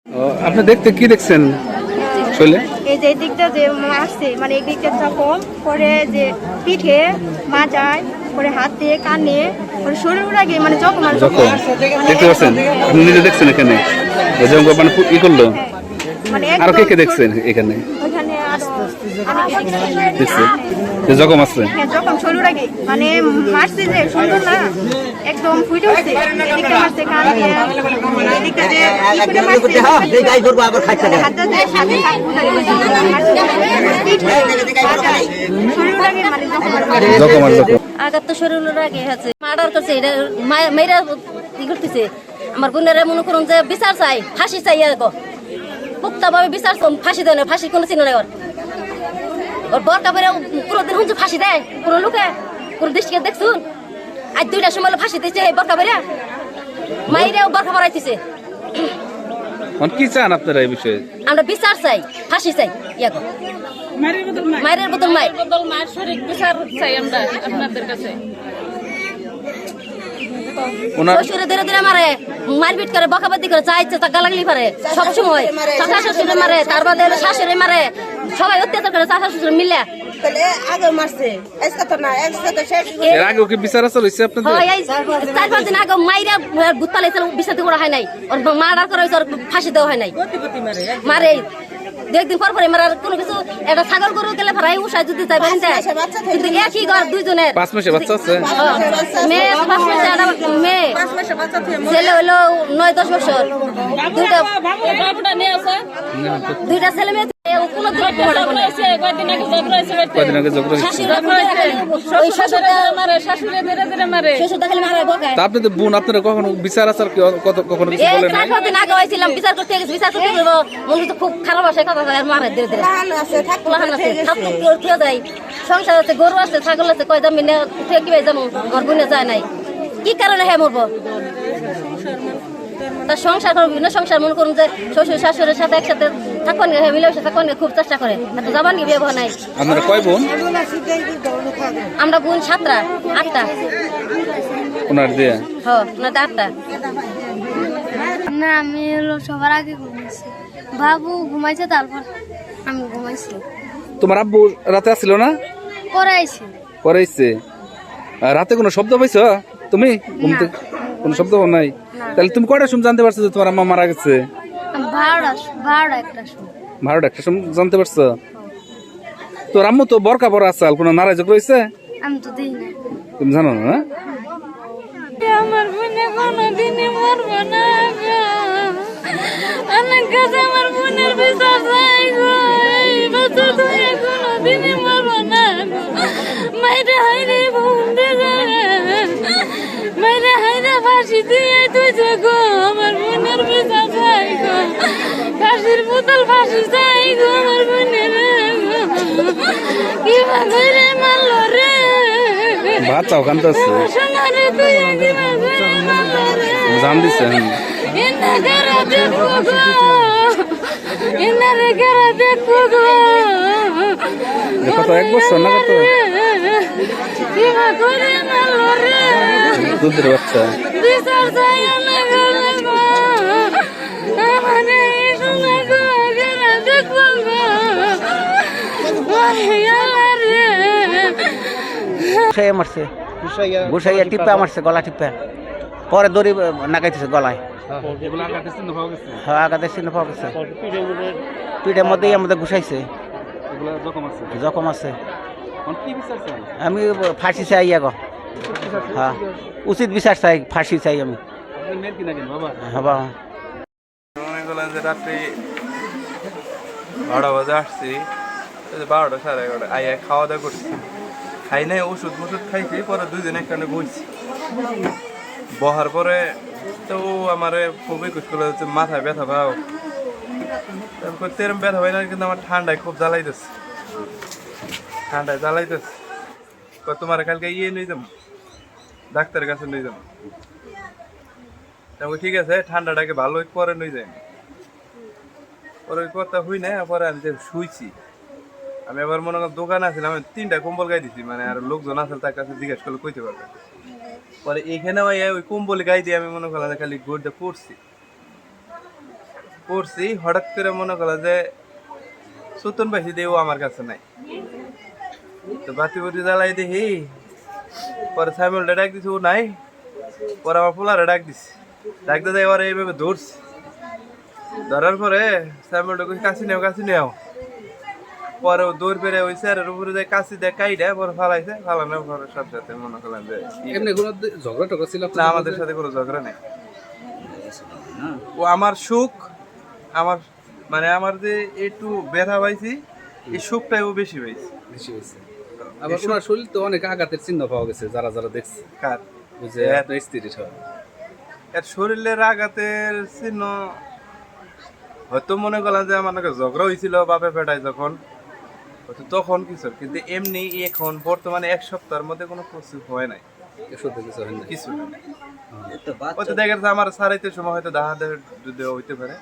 আপনি দেখতে কি দেখছেন শৈলে? এই যে দিকটা যে আসছে মানে এই দিকটা জখম করে যে পিঠে মাজায় পরে হাতে কানে পরে শরীর আগে মানে জখম আর যখন দেখতে পাচ্ছেন আপনি নিজে দেখছেন এখানে যেমন মানে ই করলো মানে আর কে কে দেখছেন এখানে ওখানে দেখছেন যে জখম আছে যখন শরীর আগে মানে মারছে যে সুন্দর না একদম ফুটে উঠছে এদিকটা মারছে কান দিয়ে এদিকটা যে পিঠে মারছে গাই করবো আবার খাইতে দেয় হাতে যে সাথে শরীর আগে মানে জখম আর জখম আঘাত তো শরীরের আগে আছে মার্ডার করছে এটা মেয়েরা কি করতেছে আমার বোনেরা মনে করুন যে বিচার চাই ফাঁসি চাই পুক্তাভাবে বিচার ফাঁসি দেয় না ফাঁসি কোনো চিহ্ন নেই ওর বরকা বেড়ে কোনোদিন হুঁচু ফাঁসি দেয় কোনো লোকে কোনো দৃষ্টিকে দেখছুন আজ 2টার সময় ফাঁসি দিচ্ছে বরকা বেড়ে মাইরেও বরকা বাড়াইতেছে কি চান আপনারা এই বিষয়ে? আমরা বিচার চাই ফাঁসি চাই মায়ের বদল মায়ের সঠিক বিচার চাই আমরা আপনাদের কাছে। শ্বশুরে ধীরে ধীরে মারে মারপিট করে বকাবাদি করে যা ইচ্ছে তা গালাগালি পারে সবসময় চাচা শ্বশুরে মারে তার বাদে শাশুড়ি মারে সবাই অত্যাচার করে চাচা শ্বশুরে মিলে আগে মারছে এর আগেও কি বিচার আছে হইছে আপনাদের? 4-5 দিন আগে মাইরা ভূত পালাইছিল বিচার করা হয় নাই ওর মার্ডার করা হয়েছে ওর ফাঁসি দেওয়া হয় নাই মারে 2 দিন পর পরে মারার কোনো কিছু একটা ছাগল গরু গেলে ভাড়াই উষায় যদি যাই পারেন কিন্তু একই ঘর দুইজনের 5 মাসে বাচ্চা আছে মেয়ে 5 মাসে একটা মেয়ে ছেলে হইলো 9-10 বছর দুইটা ছেলে মেয়ে কোনো কয়দিন আগে ঝগড়া হয়েছে কয়দিন আগে ঝগড়া হয়েছে শ্বশুর খালি মারা বকায় তা আপনাদের বোন আপনারা কখনো বিচার আচার কখনো কিছু বলেন নাই? 4 দিন আগে হয়েছিলাম বিচার করতে গেছি বিচার করতে গেবো মনে তো খুব খারাপ আসে কথা মারে ধীরে ধীরে যায় সংসার আছে গরু আছে ছাগল আছে কয় দামি কি ভাই যাবো ঘর বুনে যায় নাই কি কারণে হ্যাঁ মরবো তার সংসার করবো না সংসার মনে করুন যে শ্বশুর শাশুড়ের সাথে একসাথে থাকুন মিলেমিশে থাকুন খুব চেষ্টা করে এত যাবার কি ব্যবহার নাই। আপনারা কয় বোন? আমরা বোন 7টা 8টা ওনার দিয়ে না 8টা না আমি হলো সবার আগে ঘুমাইছি বাবু ঘুমাইছে তারপর আমি ঘুমাইছি তোমার আব্বু রাতে আসছিল না? পড়াইছি পরে এসছে রাতে কোনো শব্দ পাইছো তুমি? ঘুমতে কোনো শব্দ নাই? তাহলে তুমি কয়টার সময় জানতে পারছো যে তোমার আম্মা মারা গেছে? 12টা একটা সময় জানতে পারছো? তোর আম্মু তো বরকা পরা আছে কোনো নারাজক রয়েছে? আমি তো দিই না তুমি জানো না? আমার বোনে কোনোদিনই মরবো না গো অনেক কাছে আমার বোনের বিচার চাই গো এই বাচ্চা তুমি কোনোদিনই মরবো না গো মাইরে হাইরে বোনতে মাইরে হাইরে ফাঁসি দিয়ে তুইছে গো আমার বোনের বিচার চাই গো ফাঁসির বোতল ফাঁসি চাই গো আমার বোনের কি বাঘরে মারলো রে বাচ্চা ওখান তো আছে জান দিছে দেখো তো 1 বছর না কত দুধের বাচ্চা মারছে গুসাইয়া টিপা মারছে গলা টিপা পরে দড়ি নাগাইতেছে গলায় হ্যাঁ আঘাতের চিহ্ন পাওয়া গেছে পিঠের মধ্যেই আমাদের ঘুষাইছে জখম আছে আমি ফাঁসি চাই গো হ্যাঁ উচিত বিচার চাই ফাঁসি চাই আমি হ্যাঁ রাত্রি 12টা বাজে আসছি 12টা 11:30 আইয়া খাওয়া দাওয়া করছি খাই নাই ওষুধ খাইছি পরে 2 দিন একখানে বইছি বহার পরে তো আমার খুবই কুচকুল হচ্ছে মাথায় ব্যথা পাও তারপর তেরম ব্যথা হয় না কিন্তু আমার ঠান্ডায় খুব জ্বালাইতেছে তোমার কালকে নিয়ে যাবো ডাক্তারের কাছে নিয়ে যাবো তারপর ঠিক আছে ঠান্ডাটাকে ভালো পরে নিয়ে যাই পরে কথা হই না পরে আমি শুইছি আমি আবার মনে করেন দোকানে আছিলাম আমি 3টা কম্বল গাই দিছি মানে আর লোকজন আছে তার কাছে জিজ্ঞেস করলে কইতে পারবে পরে এখানে ওই কম্বল গাই দিয়ে আমি মনে করলাম খালি গোড়টা পড়ছি পড়ছি হঠাৎ করে মনে করলো যে সুতন পাইছি দেও আমার কাছে নাই, তো বাতি বুতি জ্বালাই দেখি, পরে সাইমলটা ডাক দিছে ও নাই, পরে আমার পোলারে ডাক দিছে, ডাকতে যাই ওরা এইভাবে ধরছি, ধরার পরে সাইমলটা কাছি নেও, পরে ও দৌড় পেরে ওই স্যারের উপরে যায় কাছি দেয় কাইডা, পরে ফালাইছে, ফালানোর পরে সব সাথে মনে করলাম যে এমনি কোনো ঝগড়া টগড়া ছিল না, আমাদের সাথে কোনো ঝগড়া নেই। ও আমার সুখ, আমার মানে আমার যে একটু ব্যথা পাইছি এই সুখটাই ও বেশি পাইছি। বেশি হয়েছে। আবার ওনার শরীর তো অনেক আঘাতের চিহ্ন পাওয়া গেছে, যারা যারা দেখছে কার বুঝে আপনার স্ত্রী সব এর শরীরের আঘাতের চিহ্ন হয়তো মনে করলাম যে আমার নাকি ঝগড়া হয়েছিল বাপে পেটায় যখন, হয়তো তখন কিছু, কিন্তু এমনি এখন বর্তমানে 1 সপ্তাহের মধ্যে কোনো কিছু হয় নাই, সত্যি কিছু হয় না। কিছু না। হয়তো দেখা যাচ্ছে আমার সারাইতে সময় হয়তো দাহা দেওয়া হইতে পারে,